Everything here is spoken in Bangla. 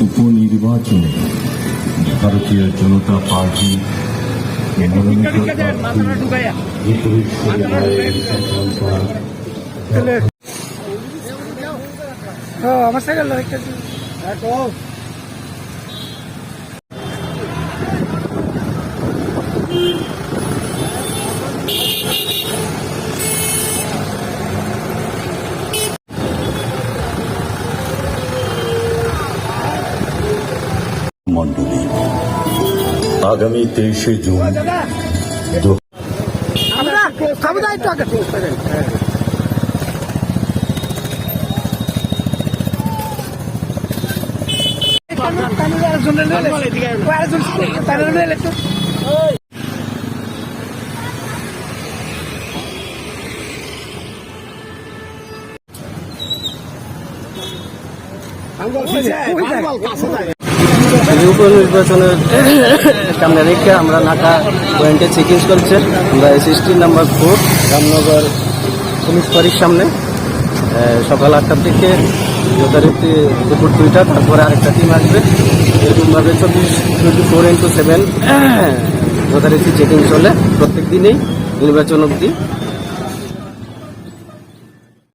উপনির্বাচনে ভারতীয় জনতা পার্টি আমার সাইকেল মন্ডলী আগামী 23শে জুন উপনির্বাচনের সামনে রেখে আমরা নাকা পয়েন্টে চেকিং চলছে। আমরা SST নাম্বার 4 রামনগর পুলিশ ফাঁড়ির সামনে সকাল 8টার দিকে যথারীতি দুপুর 2টা, তারপরে আরেকটা টিম আসবে। এরকমভাবে 24/7 যথারীতি চেকিং চলে প্রত্যেক দিনেই নির্বাচন অবধি।